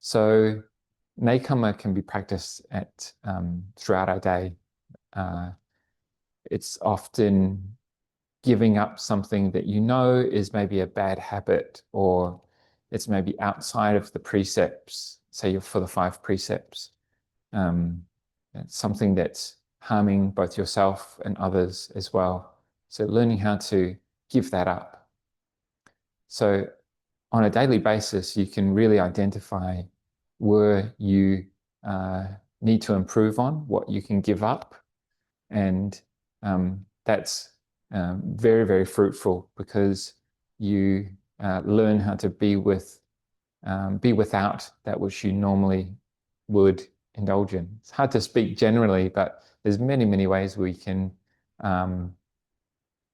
So nekkhamma can be practiced at throughout our day. It's often giving up something that you know is maybe a bad habit, or it's maybe outside of the precepts, say you're for the 5 precepts. It's something that's harming both yourself and others as well. So learning how to give that up. So on a daily basis, you can really identify where you need to improve on, what you can give up. And that's very, very fruitful, because you learn how to be without that which you normally would indulge in. It's hard to speak generally, but there's many, many ways we can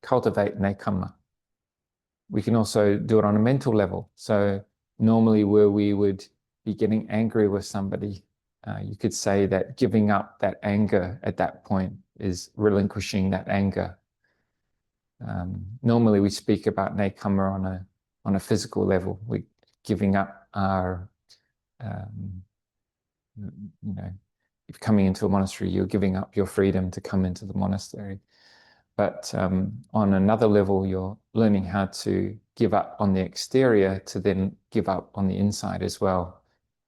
cultivate nekkhamma. We can also do it on a mental level. So normally where we would be getting angry with somebody, you could say that giving up that anger at that point is relinquishing that anger. Normally we speak about nekkhamma on a physical level. We're giving up our, if coming into a monastery, you're giving up your freedom to come into the monastery. But on another level, you're learning how to give up on the exterior to then give up on the inside as well,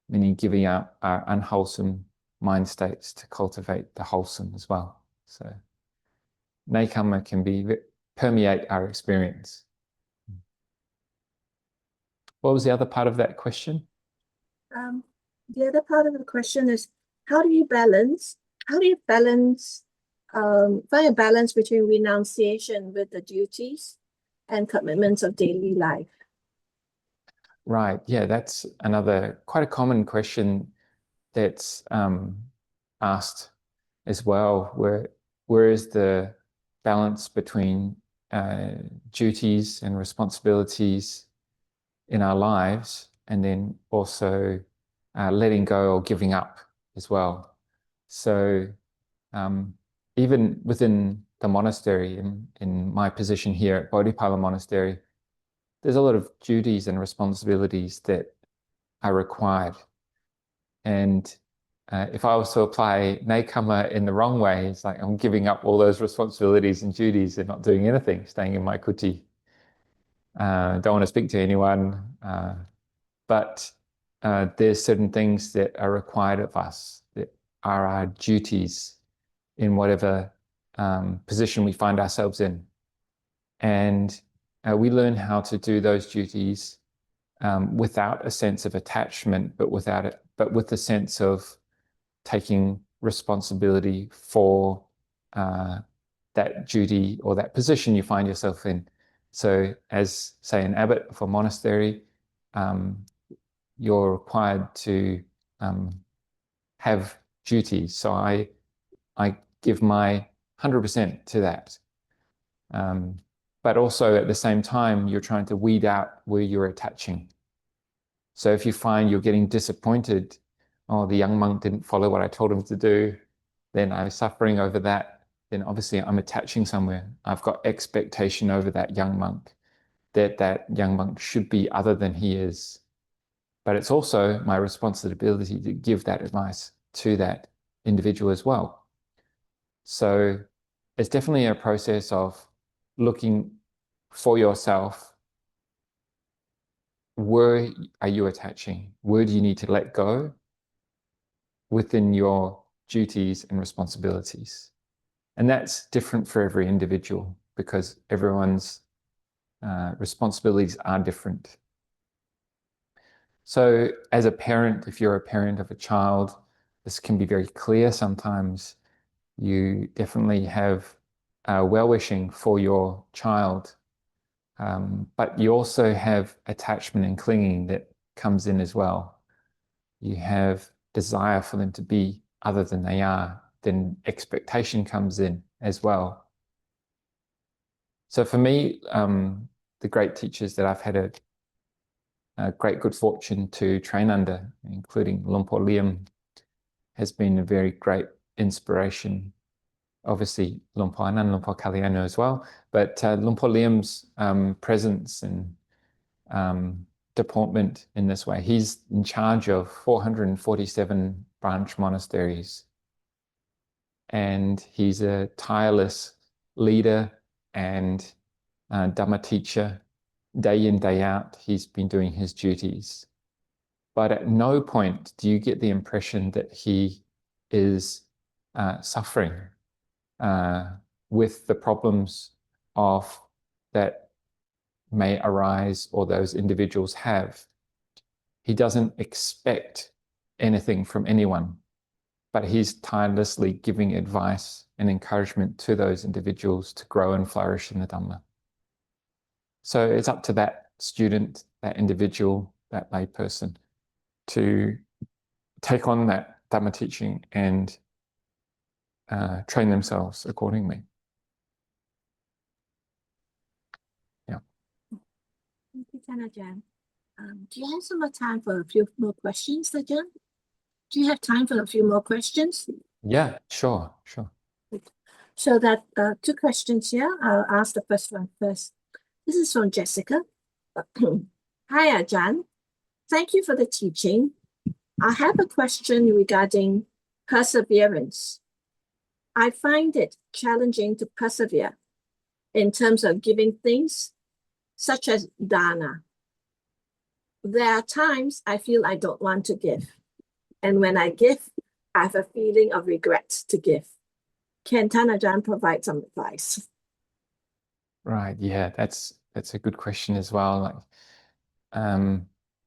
meaning giving up our unwholesome mind states to cultivate the wholesome as well. So nekkhamma can permeate our experience. What was the other part of that question? The other part of the question is, how do you find a balance between renunciation with the duties and commitments of daily life? Right, yeah, that's another quite a common question that's asked as well. Where is the balance between duties and responsibilities in our lives, and then also letting go or giving up as well? So even within the monastery, in my position here at Bodhipala Monastery, there's a lot of duties and responsibilities that are required. And if I was to apply nekkhamma in the wrong way, it's like I'm giving up all those responsibilities and duties and not doing anything, staying in my kuti. Don't want to speak to anyone. But there's certain things that are required of us, that are our duties in whatever position we find ourselves in. And we learn how to do those duties without a sense of attachment, but with a sense of taking responsibility for that duty or that position you find yourself in. So as, say, an abbot for a monastery, you're required to have duties. So I give my 100% to that. But also at the same time, you're trying to weed out where you're attaching. So if you find you're getting disappointed, oh, the young monk didn't follow what I told him to do, then I'm suffering over that, then obviously I'm attaching somewhere. I've got expectation over that young monk, that young monk should be other than he is. But it's also my responsibility to give that advice to that individual as well. So it's definitely a process of looking for yourself. Where are you attaching? Where do you need to let go within your duties and responsibilities? And that's different for every individual because everyone's responsibilities are different. So as a parent, if you're a parent of a child, this can be very clear sometimes. You definitely have well-wishing for your child, but you also have attachment and clinging that comes in as well. You have desire for them to be other than they are, then expectation comes in as well. So for me, the great teachers that I've had a great good fortune to train under, including Luang Por Liam, has been a very great inspiration. Obviously, Luang Por Anan, Luang Por Kaliano as well, but Luang Por Liam's presence and deportment in this way. He's in charge of 447 branch monasteries, and he's a tireless leader and Dhamma teacher. Day in, day out, he's been doing his duties. But at no point do you get the impression that he is suffering with the problems of that may arise or those individuals have. He doesn't expect anything from anyone, but he's tirelessly giving advice and encouragement to those individuals to grow and flourish in the Dhamma. So it's up to that student, that individual, that lay person to take on that Dhamma teaching and train themselves accordingly. Yeah. Thank you, Ajahn. Do you have some more time for a few more questions, Ajahn? Do you have time for a few more questions? Yeah, sure. So that two questions here. I'll ask the first one first. This is from Jessica. Hi, Ajahn. Thank you for the teaching. I have a question regarding perseverance. I find it challenging to persevere in terms of giving things such as dana. There are times I feel I don't want to give. And when I give, I have a feeling of regret to give. Can Ajahn provide some advice? Right. Yeah, that's a good question as well. Like,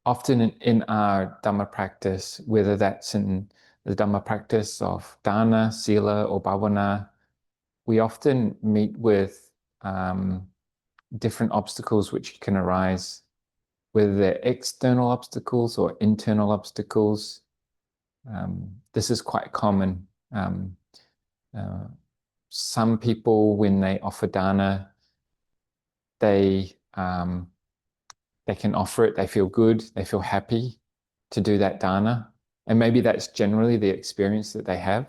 often in our Dhamma practice, whether that's in the Dhamma practice of dana, sila, or bhavana, we often meet with different obstacles which can arise, whether they're external obstacles or internal obstacles. This is quite common. Some people, when they offer dana, they can offer it, they feel good, they feel happy to do that dana. And maybe that's generally the experience that they have.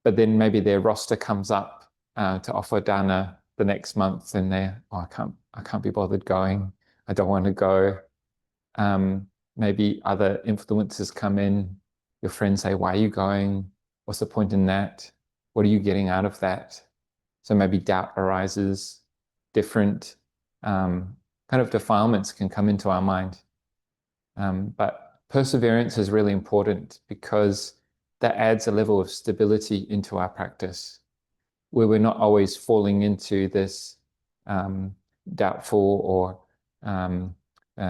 But then maybe their roster comes up to offer dana the next month and they're, oh, I can't be bothered going. I don't want to go. Maybe other influences come in. Your friends say, why are you going? What's the point in that? What are you getting out of that? So maybe doubt arises. Different kind of defilements can come into our mind. But perseverance is really important because that adds a level of stability into our practice, where we're not always falling into this doubtful or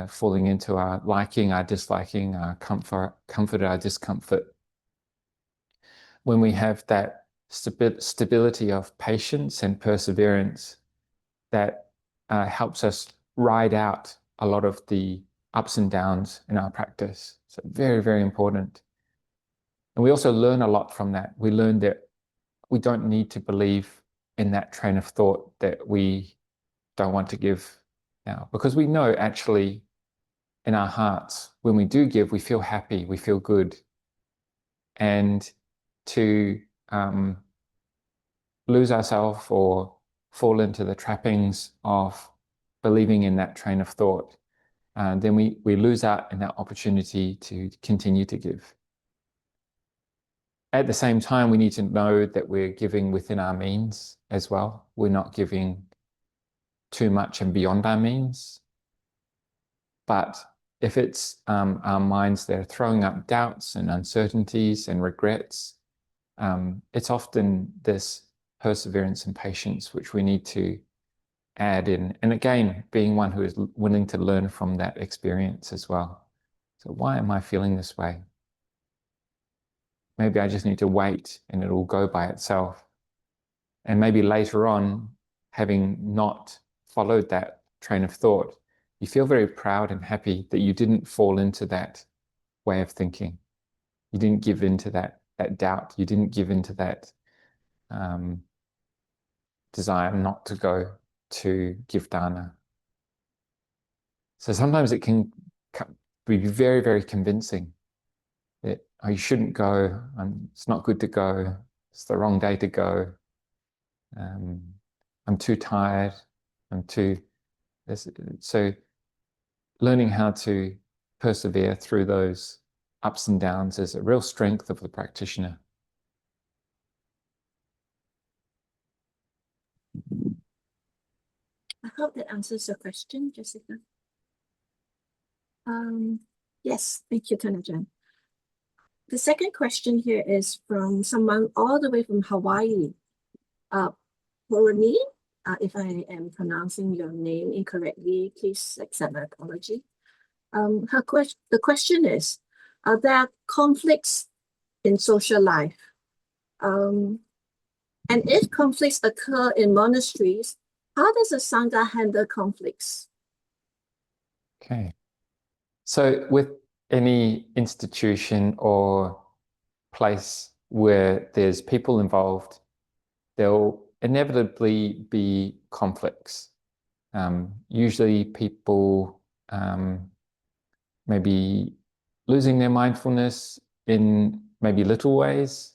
falling into our liking, our disliking, our comfort, our discomfort. When we have that stability of patience and perseverance, that helps us ride out a lot of the ups and downs in our practice. So very, very important. And we also learn a lot from that. We learn that we don't need to believe in that train of thought that we don't want to give now, because we know actually in our hearts, when we do give, we feel happy, we feel good. And to lose ourselves or fall into the trappings of believing in that train of thought, then we lose out in that opportunity to continue to give. At the same time, we need to know that we're giving within our means as well. We're not giving too much and beyond our means. But if it's our minds that are throwing up doubts and uncertainties and regrets, it's often this perseverance and patience which we need to add in. And again, being one who is willing to learn from that experience as well. So why am I feeling this way? Maybe I just need to wait and it'll go by itself. And maybe later on, having not followed that train of thought, you feel very proud and happy that you didn't fall into that way of thinking. You didn't give into that doubt. You didn't give into that desire not to go to give dana. So sometimes it can be very, very convincing that, oh, you shouldn't go, it's not good to go, it's the wrong day to go, I'm too tired, so learning how to persevere through those ups and downs is a real strength of the practitioner. I hope that answers your question, Jessica. Yes, thank you, Tanajan. The second question here is from someone all the way from Hawaii. Poroni, if I am pronouncing your name incorrectly, please accept my apology. The question is, are there conflicts in social life? And if conflicts occur in monasteries, how does a Sangha handle conflicts? Okay. So with any institution or place where there's people involved, there'll inevitably be conflicts. Usually people maybe losing their mindfulness in maybe little ways,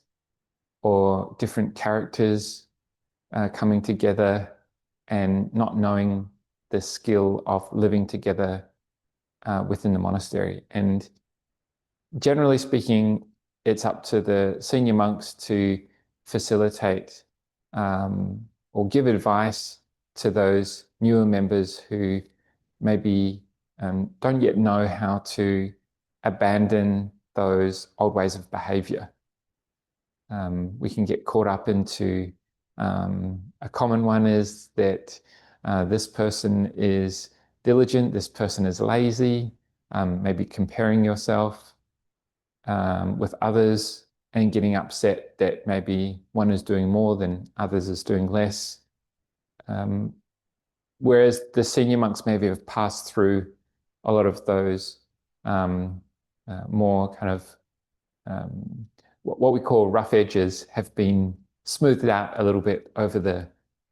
or different characters coming together and not knowing the skill of living together within the monastery. And generally speaking, it's up to the senior monks to facilitate or give advice to those newer members who maybe don't yet know how to abandon those old ways of behavior. We can get caught up into a common one is that this person is diligent, this person is lazy, maybe comparing yourself with others and getting upset that maybe one is doing more than others is doing less. Whereas the senior monks maybe have passed through a lot of those more kind of what we call rough edges have been smoothed out a little bit over the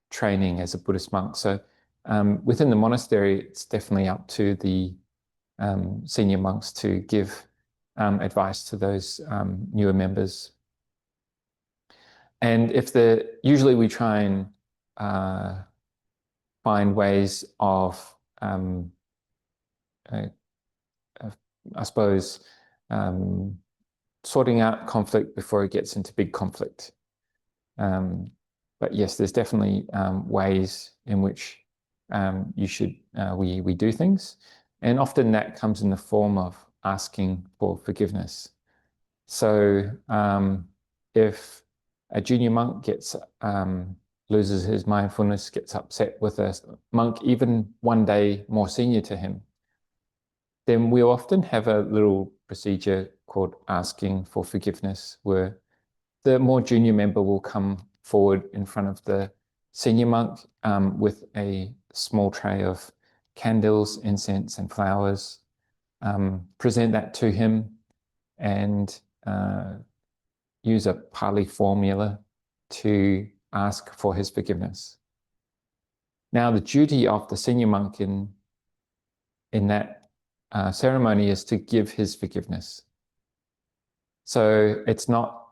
training as a Buddhist monk. So within the monastery, it's definitely up to the senior monks to give advice to those newer members. And usually we try and find ways of, I suppose, sorting out conflict before it gets into big conflict. But yes, there's definitely ways in which we do things. And often that comes in the form of asking for forgiveness. So if a junior monk gets loses his mindfulness, gets upset with a monk, even one day more senior to him, then we often have a little procedure called asking for forgiveness, where the more junior member will come forward in front of the senior monk with a small tray of candles, incense, and flowers, present that to him, and use a Pali formula to ask for his forgiveness. Now, the duty of the senior monk in that ceremony is to give his forgiveness. So it's not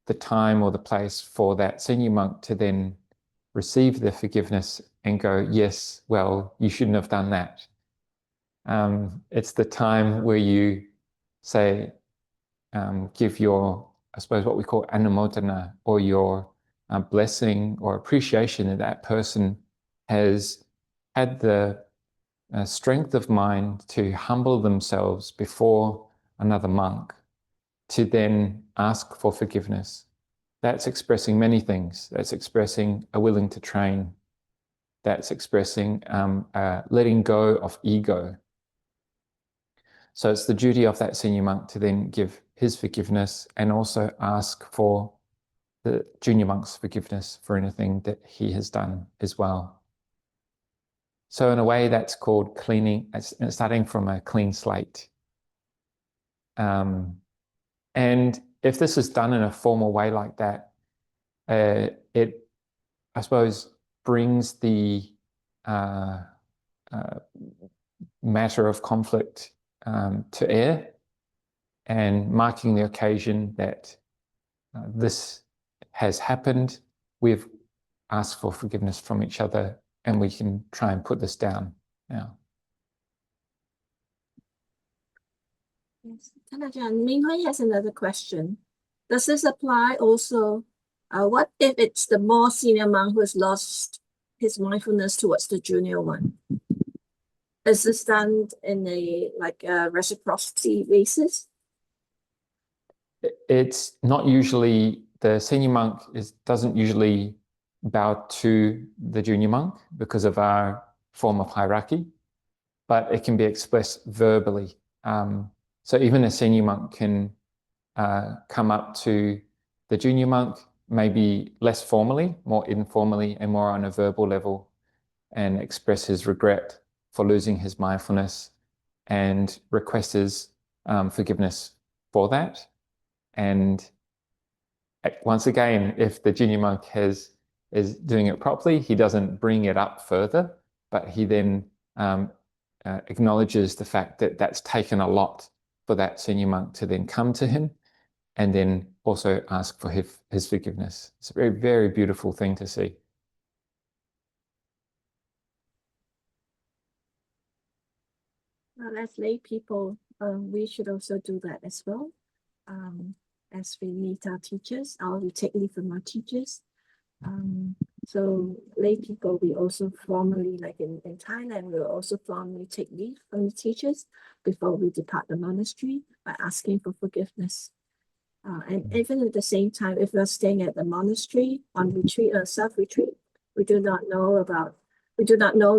the time or the place for that senior monk to then receive the forgiveness and go, yes, well, you shouldn't have done that. It's the time where you say, give your, I suppose, what we call anumodana, or your blessing or appreciation that that person has had the strength of mind to humble themselves before another monk, to then ask for forgiveness. That's expressing many things. That's expressing a willing to train. That's expressing letting go of ego. So it's the duty of that senior monk to then give his forgiveness and also ask for the junior monk's forgiveness for anything that he has done as well. So in a way, that's called cleaning, starting from a clean slate. And if this is done in a formal way like that, it, I suppose, brings the matter of conflict to air, and marking the occasion that this has happened. We've asked for forgiveness from each other, and we can try and put this down now. Yes. Ajahn, Minghui has another question. Does this apply also? What if it's the more senior monk who has lost his mindfulness towards the junior one? Is this done in a reciprocity basis? It's not usually, the senior monk doesn't usually bow to the junior monk because of our form of hierarchy, but it can be expressed verbally. So even a senior monk can come up to the junior monk, maybe less formally, more informally, and more on a verbal level, and express his regret for losing his mindfulness and request his forgiveness for that. And once again, if the junior monk is doing it properly, he doesn't bring it up further, but he then acknowledges the fact that that's taken a lot for that senior monk to then come to him and then also ask for his forgiveness. It's a very, very beautiful thing to see. Well, as lay people, we should also do that as well. As we meet our teachers, or we take leave from our teachers. So lay people, we also formally, like in Thailand, we'll also formally take leave from the teachers before we depart the monastery by asking for forgiveness. And even at the same time, if we're staying at the monastery on retreat or self-retreat, we do not know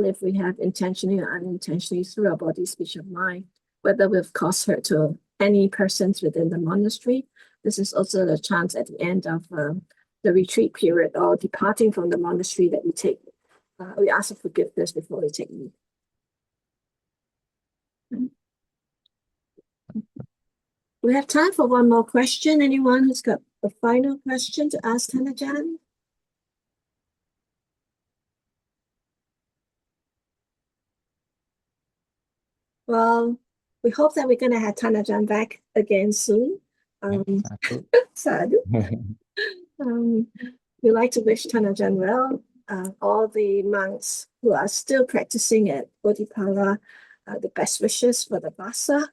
if we have intentionally or unintentionally through our body, speech, or mind, whether we've caused hurt to any persons within the monastery. This is also the chance at the end of the retreat period or departing from the monastery that we ask for forgiveness before we take leave. We have time for one more question. Anyone who's got a final question to ask Ajahn? Well, we hope that we're going to have Ajahn back again soon. Sadhu. We'd like to wish Ajahn well. All the monks who are still practicing at Bodhipala, the best wishes for the Vassa.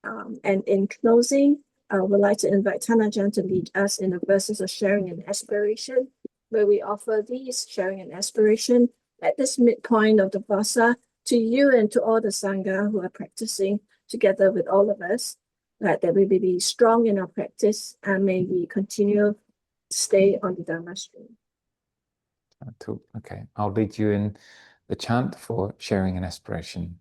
And in closing, we'd like to invite Ajahn to lead us in the verses of sharing and aspiration, where we offer these sharing and aspiration at this midpoint of the Vassa to you and to all the Sangha who are practicing together with all of us, that we may be strong in our practice and may we continue to stay on the Dharma stream. Okay, I'll lead you in the chant for sharing an aspiration.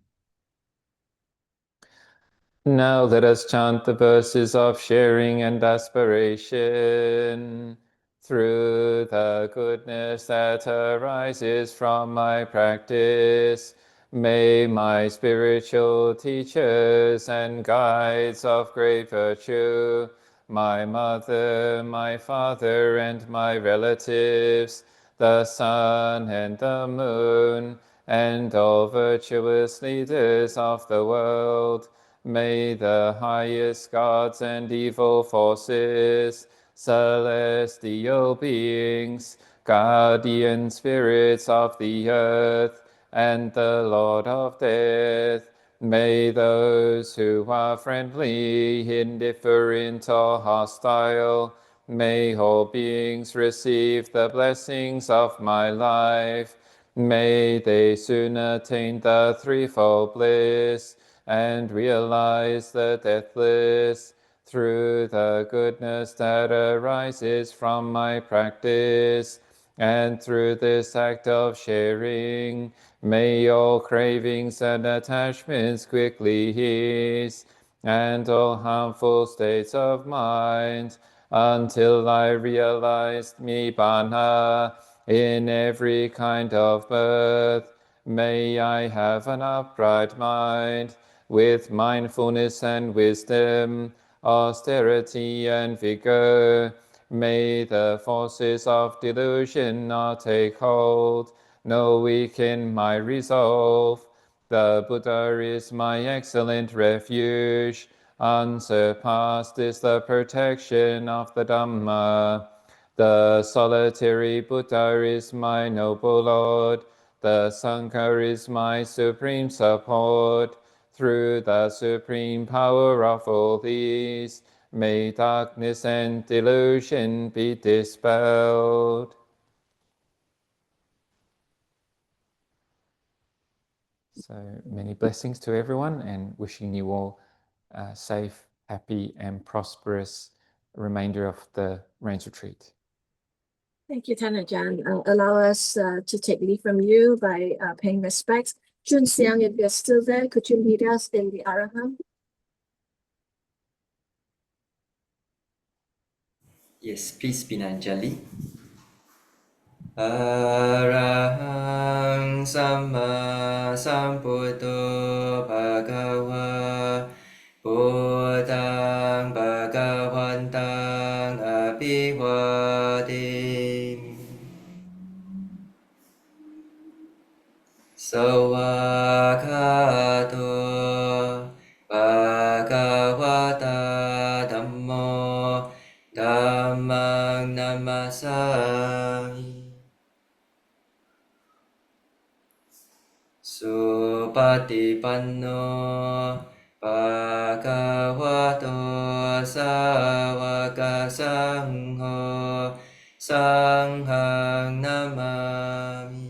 Now let us chant the verses of sharing and aspiration. Through the goodness that arises from my practice, may my spiritual teachers and guides of great virtue, my mother, my father, and my relatives, the sun and the moon, and all virtuous leaders of the world, may the highest gods and evil forces, celestial beings, guardian spirits of the earth, and the Lord of death, may those who are friendly, indifferent, or hostile, may all beings receive the blessings of my life. May they soon attain the threefold bliss and realize the deathless. Through the goodness that arises from my practice, and through this act of sharing, may all cravings and attachments quickly ease, and all harmful states of mind, until I realized Nibbana in every kind of birth. May I have an upright mind, with mindfulness and wisdom, austerity and vigor. May the forces of delusion not take hold, nor weaken my resolve. The Buddha is my excellent refuge. Unsurpassed is the protection of the Dhamma. The solitary Buddha is my noble Lord. The Sangha is my supreme support. Through the supreme power of all these, may darkness and delusion be dispelled. So many blessings to everyone, and wishing you all a safe, happy, and prosperous remainder of the Rains Retreat. Thank you, Ajahn. Allow us to take leave from you by paying respects. Jun Xiang, if you're still there, could you lead us in the Arahant? Yes, please, Binanjali. Arahang Samma Sambuddho Bhagava Buddhang Bhagavantang Abhivadim Sawakhato Bhagavata Dhammo Dhammang Namasami Supatipanno Bhagavato Sāvaka Saṅgho Saṅghang Namami.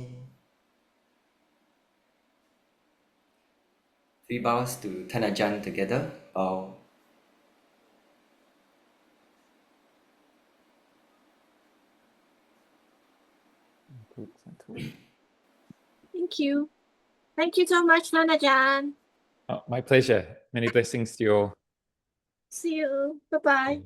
Three bows to Ajahn together. Bow. Thank you. Thank you so much, Ajahn. Oh, my pleasure. Many blessings to you all. See you. Bye-bye.